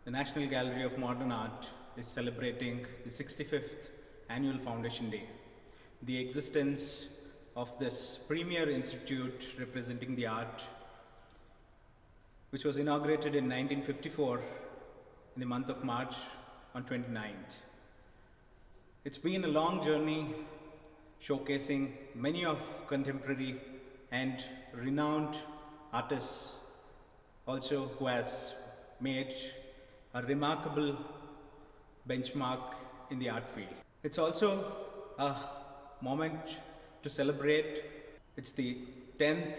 The National Gallery of Modern Art is celebrating the 65th annual Foundation Day. The existence of this premier institute representing the art, which was inaugurated in 1954 in the month of March on 29th. It's been a long journey showcasing many of contemporary and renowned artists also who has made a remarkable benchmark in the art field. It's also a moment to celebrate. It's the 10th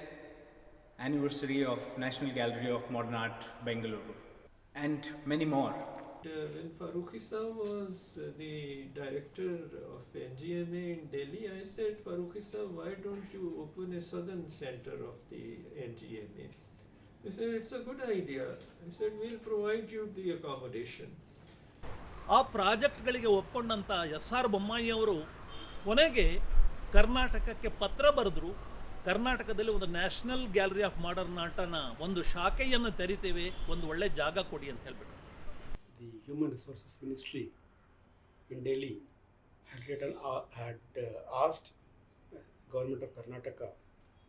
anniversary of National Gallery of Modern Art, Bengaluru, and many more. When Farooqi Saab was the director of NGMA in Delhi, I said, Farooqi Saab, why don't you open a southern center of the NGMA? He said, it's a good idea. I said, we'll provide you the accommodation. ಆ ಪ್ರಾಜೆಕ್ಟ್ಗಳಿಗೆ ಒಪ್ಕೊಂಡಂಥ S R ಬೊಮ್ಮಾಯಿಯವರು ಕೊನೆಗೆ ಕರ್ನಾಟಕಕ್ಕೆ ಪತ್ರ ಬರೆದರು. ಕರ್ನಾಟಕದಲ್ಲಿ ಒಂದು national gallery of modern ಆರ್ಟನ ಒಂದು ಶಾಖೆಯನ್ನು ತೆರಿತೇವೆ, ಒಂದು ಒಳ್ಳೆ ಜಾಗ ಕೊಡಿ ಅಂತ ಹೇಳ್ಬಿಟ್ಟು. The Human Resources Ministry in Delhi had asked Government of Karnataka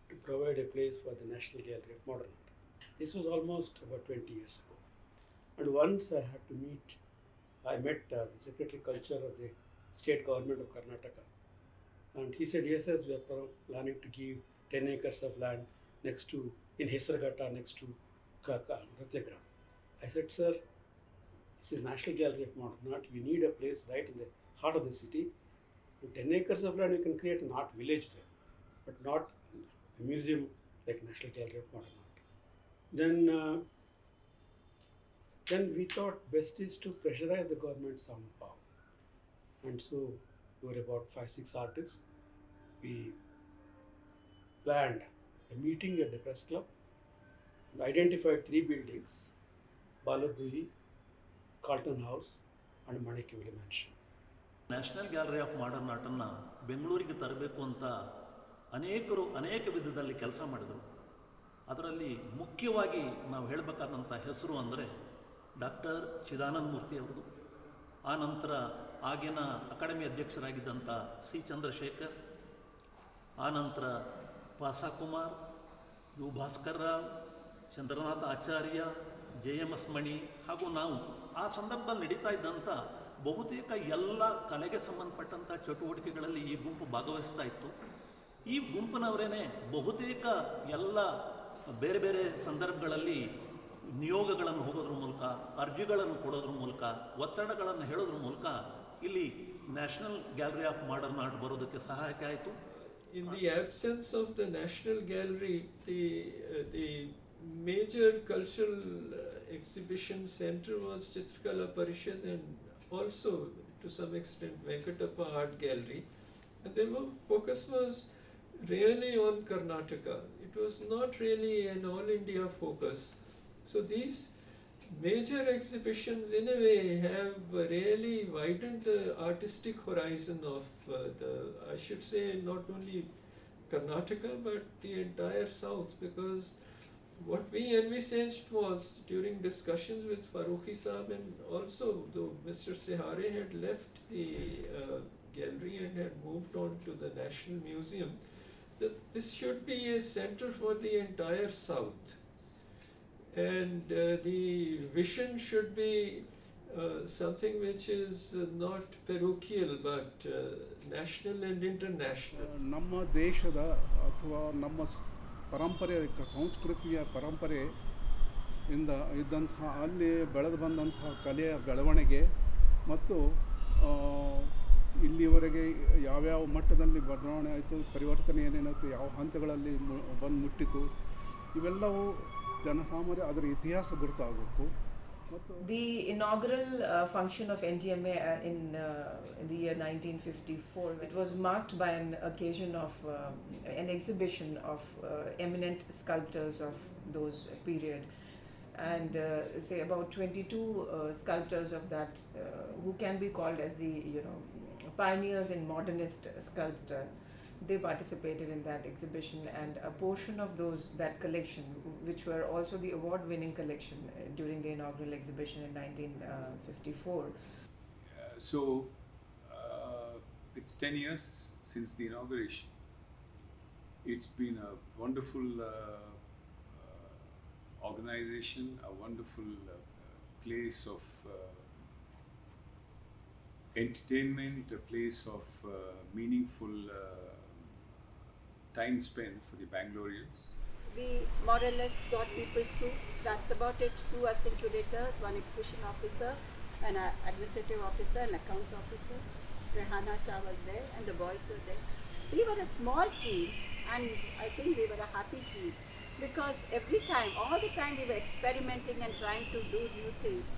to provide a place for the National Gallery of Modern Art. This was almost about 20 years ago. And once I met the Secretary Culture of the State Government of Karnataka. And he said, yes, we are planning to give 10 acres of land in Hesarghata next to Ratyagram. I said, sir, this is National Gallery of Modern Art. We need a place right in the heart of the city. In 10 acres of land, we can create an art village there, but not a museum like National Gallery of Modern Art. Then we thought best is to pressurize the government somehow. And so we were about 5-6 artists. We planned a meeting at the press club and identified 3 buildings: Balabruhi, Carlton House and Manikivili Mansion. National gallery of modern ಆರ್ಟನ್ನು ಬೆಂಗಳೂರಿಗೆ ತರಬೇಕು ಅಂತ ಅನೇಕ ವಿಧದಲ್ಲಿ ಕೆಲಸ ಮಾಡಿದರು. ಅದರಲ್ಲಿ ಮುಖ್ಯವಾಗಿ ನಾವು ಹೇಳಬೇಕಾದಂಥ ಹೆಸರು ಅಂದರೆ ಡಾಕ್ಟರ್ ಚಿದಾನಂದ ಮೂರ್ತಿ ಅವರದು. ಆ ನಂತರ ಆಗಿನ ಅಕಾಡೆಮಿ ಅಧ್ಯಕ್ಷರಾಗಿದ್ದಂಥ ಸಿ ಚಂದ್ರಶೇಖರ್, ಆ ನಂತರ ಪಾಸಾ ಕುಮಾರ್, ಯು ಭಾಸ್ಕರ್ ರಾವ್, ಚಂದ್ರನಾಥ ಆಚಾರ್ಯ, JMS ಮಣಿ ಹಾಗೂ ನಾವು ಆ ಸಂದರ್ಭದಲ್ಲಿ ನಡೀತಾ ಇದ್ದಂಥ ಬಹುತೇಕ ಎಲ್ಲ ಕಲೆಗೆ ಸಂಬಂಧಪಟ್ಟಂಥ ಚಟುವಟಿಕೆಗಳಲ್ಲಿ ಈ ಗುಂಪು ಭಾಗವಹಿಸ್ತಾ ಇತ್ತು. ಈ ಗುಂಪಿನವರೇ ಬಹುತೇಕ ಎಲ್ಲ ಬೇರೆ ಬೇರೆ ಸಂದರ್ಭಗಳಲ್ಲಿ ನಿಯೋಗಗಳನ್ನು ಹೋಗೋದ್ರ ಮೂಲಕ, ಅರ್ಜಿಗಳನ್ನು ಕೊಡೋದ್ರ ಮೂಲಕ, ಒತ್ತಡಗಳನ್ನು ಹೇಳೋದ್ರ ಮೂಲಕ ಇಲ್ಲಿ national gallery of modern art ಬರೋದಕ್ಕೆ ಸಹಾಯಕ ಆಯಿತು. In the absence of the National Gallery, the major cultural exhibition center was Chitrkala Parishad and also to some extent Venkatappa Art Gallery, and their focus was really on Karnataka. It was not really an all India focus. So these major exhibitions in a way have really widened the artistic horizon of I should say not only Karnataka but the entire south, because what we envisaged was, during discussions with Farooqi Saab, and also though Mr. Sehare had left the gallery and had moved on to the National Museum, that this should be a center for the entire south. And the vision should be something which is not parochial but national and international. ನಮ್ಮ ದೇಶದ ಅಥವಾ ನಮ್ಮ ಪರಂಪರೆ, ಸಂಸ್ಕೃತಿಯ ಪರಂಪರೆಯಿಂದ ಇದ್ದಂತಹ ಅಲ್ಲಿ ಬೆಳೆದು ಬಂದಂತಹ ಕಲೆಯ ಬೆಳವಣಿಗೆ ಮತ್ತು ಇಲ್ಲಿವರೆಗೆ ಯಾವ್ಯಾವ ಮಟ್ಟದಲ್ಲಿ ಬದಲಾವಣೆ ಆಯಿತು, ಪರಿವರ್ತನೆ ಏನೇನಾಯಿತು, ಯಾವ ಹಂತಗಳಲ್ಲಿ ಬಂದು ಮುಟ್ಟಿತು, ಇವೆಲ್ಲವೂ ಜನಸಾಮಾನ್ಯ ಅದರ ಇತಿಹಾಸ ಗುರುತಾಗಬೇಕು. The inaugural function of NGMA in the year 1954, it was marked by an occasion of an exhibition of eminent sculptors of those period, and say about 22 sculptors of that who can be called as the pioneers in modernist sculpture. they participated in that exhibition, and a portion of that collection, which were also the award-winning collection during the inaugural exhibition in 1954. It's 10 years since the inauguration. It's been a wonderful organization, a wonderful place of entertainment, a place of meaningful time spent for the Bangaloreans. We more or less got people through. That's about it. 2 assistant curators, 1 exhibition officer, an administrative officer, an accounts officer. Rehana Shah was there and the boys were there. We were a small team, and I think we were a happy team because every time, all the time, we were experimenting and trying to do new things.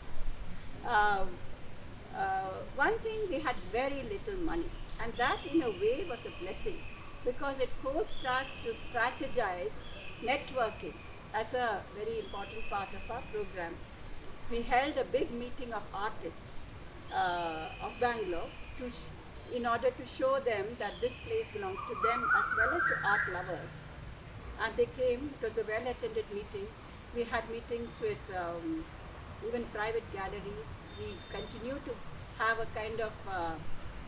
One thing, we had very little money, and that in a way was a blessing because it forced us to strategize networking as a very important part of our program. We held a big meeting of artists of Bangalore in order to show them that this place belongs to them as well as to art lovers. And they came. It was a well-attended meeting. We had meetings with even private galleries. We continue to have a kind of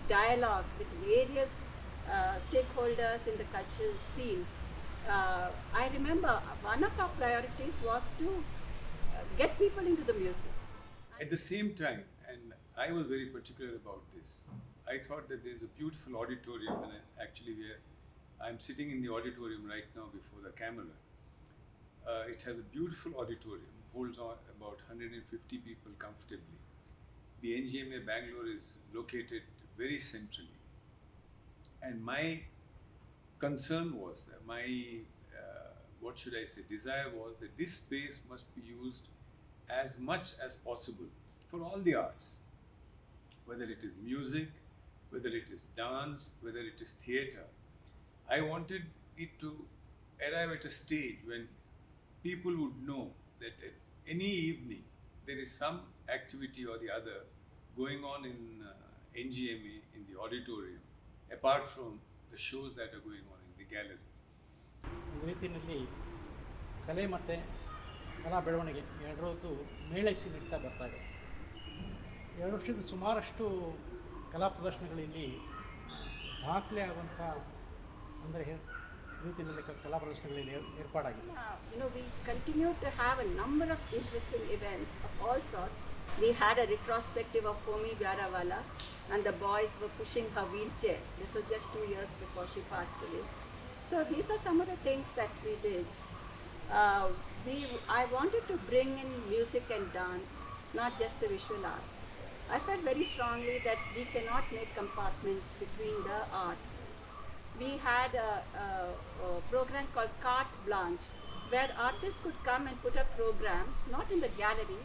dialogue with various stakeholders in the cultural scene. I remember one of our priorities was to get people into the museum. At the same time, and I was very particular about this, I thought that there's a beautiful auditorium, and I'm sitting in the auditorium right now before the camera. It has a beautiful auditorium, holds on about 150 people comfortably. The NGMA Bangalore is located very centrally. And my concern was that desire was that this space must be used as much as possible for all the arts, whether it is music, whether it is dance, whether it is theatre. I wanted it to arrive at a stage when people would know that at any evening there is some activity or the other going on in NGMA in the auditorium, apart from the shows that are going on in the gallery. ಒಂದು ರೀತಿಯಲ್ಲಿ ಕಲೆ ಮತ್ತು ಕಲಾ ಬೆಳವಣಿಗೆ ಎರಡರದ್ದು ಮೇಳೈಸಿ ನಡೀತಾ ಬರ್ತಾ ಇದೆ. 2 ವರ್ಷದ ಸುಮಾರಷ್ಟು ಕಲಾ ಪ್ರದರ್ಶನಗಳಲ್ಲಿ ದಾಖಲೆ ಆಗುವಂಥ ಅಂದರೆ ರೀತಿಯಲ್ಲಿ ಕಲಾ ಪ್ರದರ್ಶನಗಳಲ್ಲಿ ಏರ್ಪಾಡಾಗಿದೆ. We continue to have a number of interesting events of all sorts. We had a retrospective of Homi Vyarawala, and the boys were pushing her wheelchair. This was just 2 years before she passed away. So these are some of the things that we did. I wanted to bring in music and dance, not just the visual arts. I felt very strongly that we cannot make compartments between the arts. We had a program called Carte Blanche, where artists could come and put up programs, not in the gallery,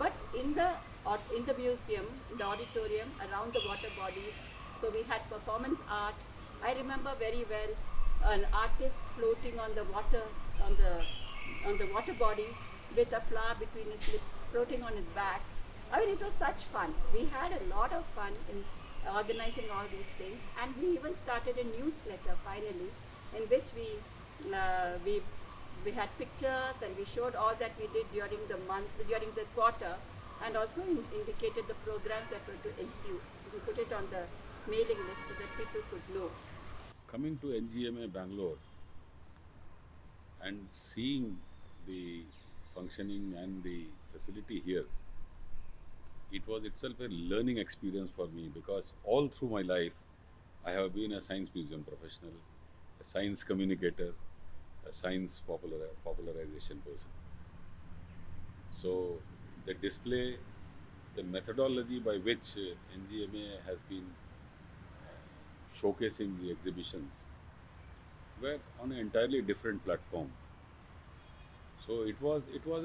but in the museum, in the auditorium, around the water bodies. So we had performance art. I remember very well an artist floating on the waters, on the water body with a flower between his lips, floating on his back. I mean, it was such fun. We had a lot of fun in organizing all these things, and we even started a newsletter finally, in which we had pictures and we showed all that we did during the month, during the quarter, and also indicated the programs that were to ensue. We put it on the mailing list so that people could know. Coming to NGMA Bangalore and seeing the functioning and the facility here, it was itself a learning experience for me, because all through my life I have been a science museum professional, a science communicator, a science popularization person. So the display, the methodology by which NGMA has been showcasing the exhibitions were on an entirely different platform. So it was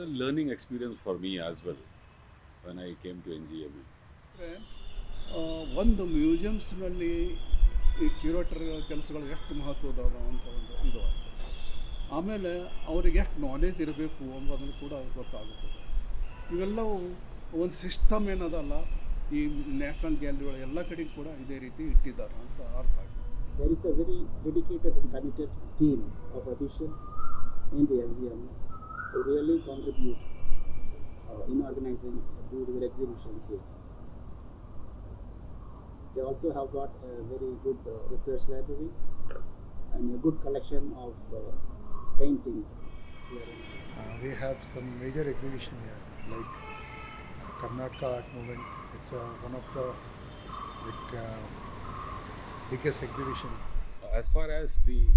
a learning experience for me as well when I came to NGMA. ಒಂದು ಮ್ಯೂಸಿಯಮ್ಸ್ನಲ್ಲಿ ಈ curator ಕೆಲಸಗಳು ಎಷ್ಟು ಮಹತ್ವದ ಅಂತ ಒಂದು ಇದು ಆಗ್ತದೆ. ಆಮೇಲೆ ಅವ್ರಿಗೆ ಎಷ್ಟು ನಾಲೆಜ್ ಇರಬೇಕು ಅನ್ನೋದನ್ನು ಕೂಡ ಗೊತ್ತಾಗುತ್ತದೆ. ಇವೆಲ್ಲವೂ ಒಂದು ಸಿಸ್ಟಮ್ ಏನದಲ್ಲ, ಈ ನ್ಯಾಷನಲ್ ಗ್ಯಾಲರಿಗಳು ಎಲ್ಲ ಕಡೆಗೂ ಕೂಡ ಇದೇ ರೀತಿ ಇಟ್ಟಿದ್ದಾರೆ ಅಂತ ಅರ್ಥ ಆಗ್ತದೆ. There is a very dedicated and committed team of officials in the NGMA who really contribute in organizing beautiful exhibitions here. They also have got a very good research library and a good collection of paintings here. We have some major exhibition here, like Karnataka Art Movement. It's one of the biggest exhibition. As far as the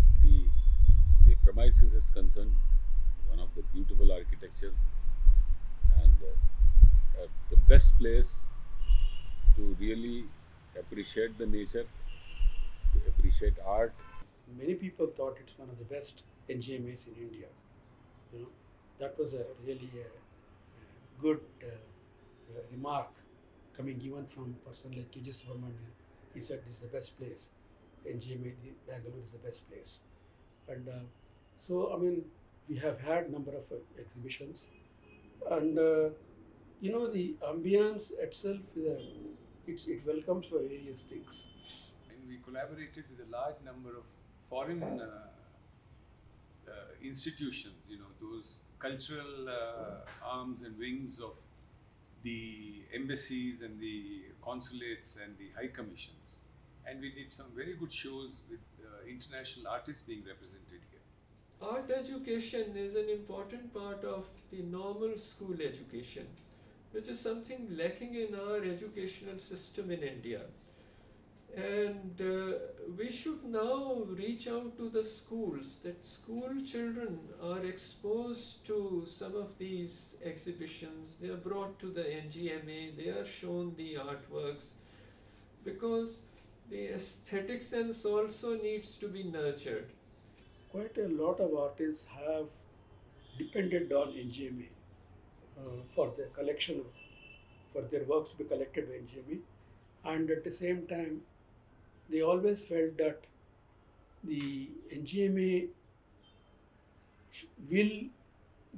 premises is concerned, one of the beautiful architecture and the best place to really appreciate the nature, to appreciate art. Many people thought it's one of the best NGMAs in India. You know, that was a really good remark coming even from a person like K.J. Subramanian. He said this is the best place. NGMA Bengaluru is the best place. And so, I mean, we have had number of exhibitions, and you know, the ambience itself, it welcomes for various things. And we collaborated with a large number of foreign institutions, you know, those cultural arms and wings of the embassies and the consulates and the high commissions. And we did some very good shows with international artists being represented here. Art education is an important part of the normal school education, which is something lacking in our educational system in India. And we should now reach out to the schools, that school children are exposed to some of these exhibitions. They are brought to the NGMA, they are shown the artworks, because the aesthetic sense also needs to be nurtured. Quite a lot of artists have depended on NGMA for their collection for their works to be collected by NGMA, and at the same time they always felt that the NGMA will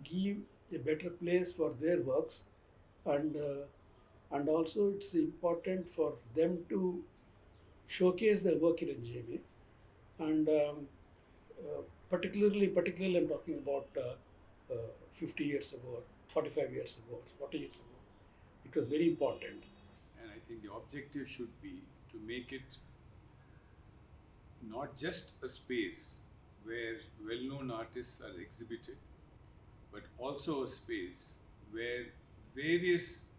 give a better place for their works, and also it's important for them to showcase their work in NGMA, and particularly I'm talking about 50 years ago, 45 years ago, 40 years ago. It was very important. And I think the objective should be to make it not just a space where well-known artists are exhibited, but also a space where various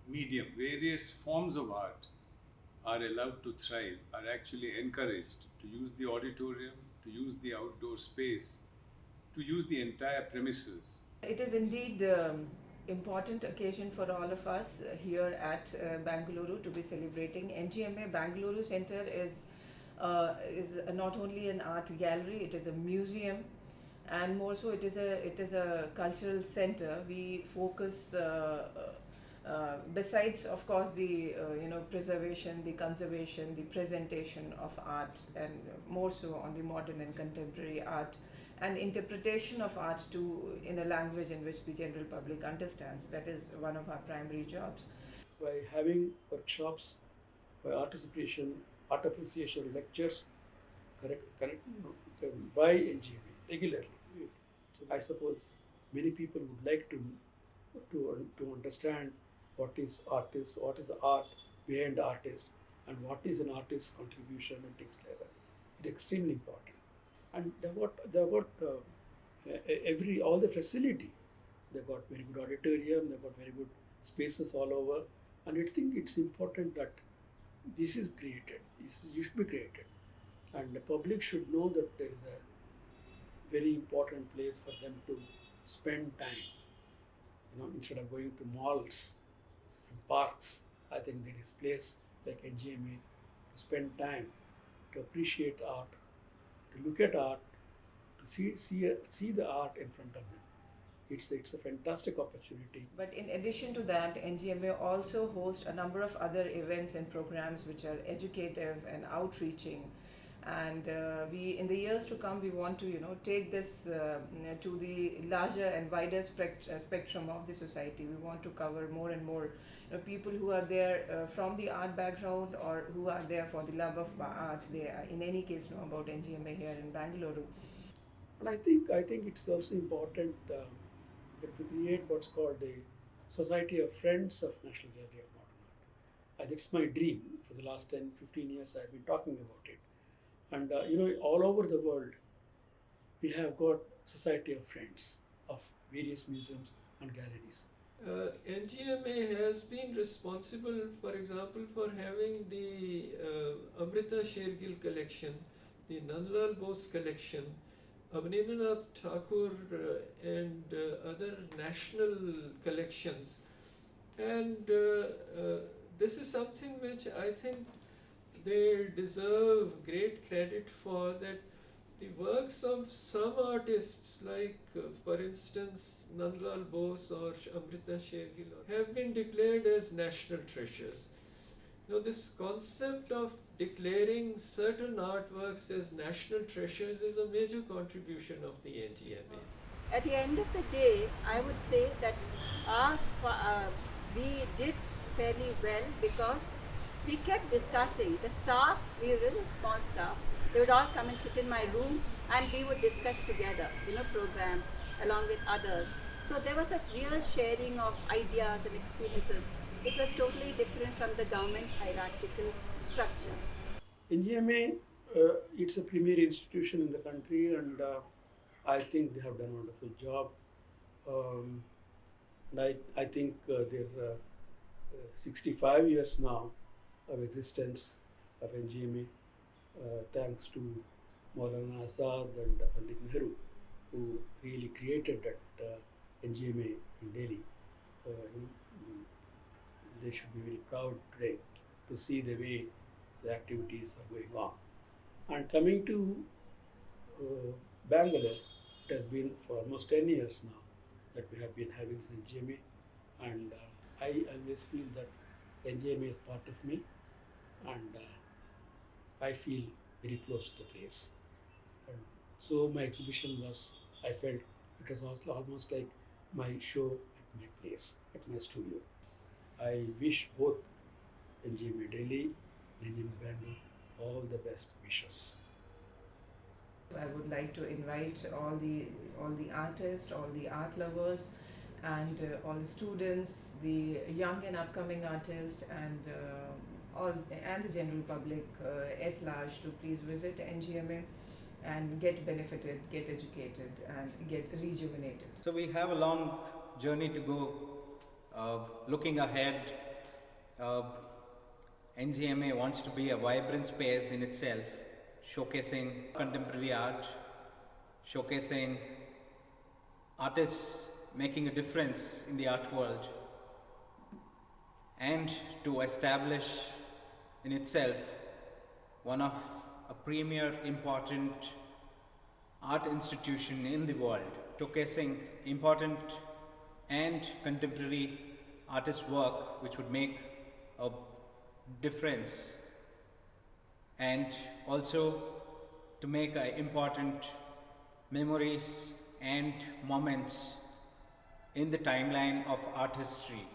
various forms of art are allowed to thrive, are actually encouraged to use the auditorium, to use the outdoor space, to use the entire premises. It is indeed important occasion for all of us here at Bengaluru to be celebrating. NGMA Bengaluru Center is not only an art gallery, it is a museum, and more so it is a cultural center. We focus besides, of course, the preservation, the conservation, the presentation of art, and more so on the modern and contemporary art and interpretation of art in a language in which the general public understands. That is one of our primary jobs. By having workshops, by art appreciation lectures, by NGMA regularly. So I suppose many people would like to understand what is artist, what is the art behind the artist, and what is an artist's contribution at next level. It's extremely important. And they've got all the facility. They've got very good auditorium, they've got very good spaces all over, and I think it's important that this is created. This should be created, and the public should know that there is a very important place for them to spend time. Instead of going to malls and parks, I think there is place like NGMA to spend time, to appreciate art, to look at art, to see the art in front of them. It's a fantastic opportunity. But in addition to that, NGMA also hosts a number of other events and programs which are educative and outreaching, And we, in the years to come, we want to, take this to the larger and wider spectrum of the society. We want to cover more and more people who are there from the art background, or who are there for the love of art. They, in any case, know about NGMA here in Bengaluru. And I think it's also important that we create what's called a Society of Friends of National Gallery of Modern Art. It's my dream. For the last 10-15 years I've been talking about it. And all over the world we have got Society of Friends of various museums and galleries. NGMA has been responsible, for example, for having the Amrita Shergill collection, the Nandlal Bose collection, Abanindranath Thakur and other national collections. And this is something which I think they deserve great credit for, that the works of some artists, like for instance Nandlal Bose or Amrita Shergill, have been declared as national treasures. This concept of declaring certain artworks as national treasures is a major contribution of the NGMA. At the end of the day, I would say that we did fairly well, because we kept discussing. The staff, we were a small staff, they would all come and sit in my room and we would discuss together, programs along with others. So there was a real sharing of ideas and experiences. It was totally different from the government hierarchical structure. NGMA, it's a premier institution in the country, and I think they have done a wonderful job. And I think they're 65 years now of existence of NGMA, thanks to Maulana Azad and Pandit Nehru, who really created that NGMA in Delhi. They should be very proud today to see the way the activities are going on. And coming to Bangalore, it has been for almost 10 years now that we have been having this NGMA, and I always feel that NGMA is part of me, and I feel very close to the place. And so my exhibition was, I felt it was also almost like my show at my place, at my studio. I wish both NGMA Delhi and NGMA Bengaluru all the best wishes. I would like to invite all the artists, all the art lovers, and all the students, the young and upcoming artists, and the general public at large to please visit NGMA and get benefited, get educated, and get rejuvenated. So we have a long journey to go. Looking ahead, NGMA wants to be a vibrant space in itself, showcasing contemporary art, showcasing artists making a difference in the art world, and to establish in itself one of a premier important art institution in the world, showcasing important and contemporary artist work which would make a difference, and also to make important memories and moments in the timeline of art history.